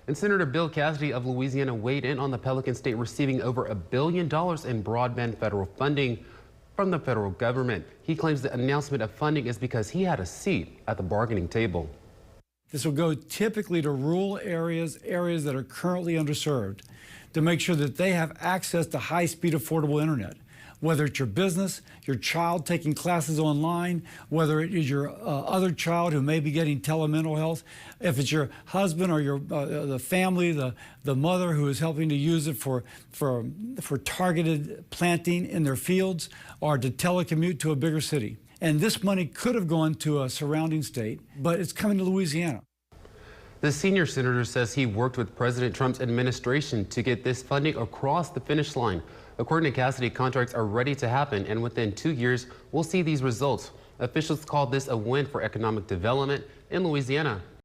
And Senator Bill Cassidy of Louisiana weighed in on the Pelican State receiving over $1 billion in broadband federal funding from the federal government. He claims the announcement of funding is because he had a seat at the bargaining table. This will go typically to rural areas that are currently underserved, to make sure that they have access to high-speed, affordable internet. Whether it's your business, your child taking classes online, whether it is your other child who may be getting telemental health, if it's your husband or your the family, the mother who is helping to use it for targeted planting in their fields, or to telecommute to a bigger city. And this money could have gone to a surrounding state, but it's coming to Louisiana. The senior senator says he worked with President Trump's administration to get this funding across the finish line. According to Cassidy, contracts are ready to happen, and within 2 years, we'll see these results. Officials call this a win for economic development in Louisiana.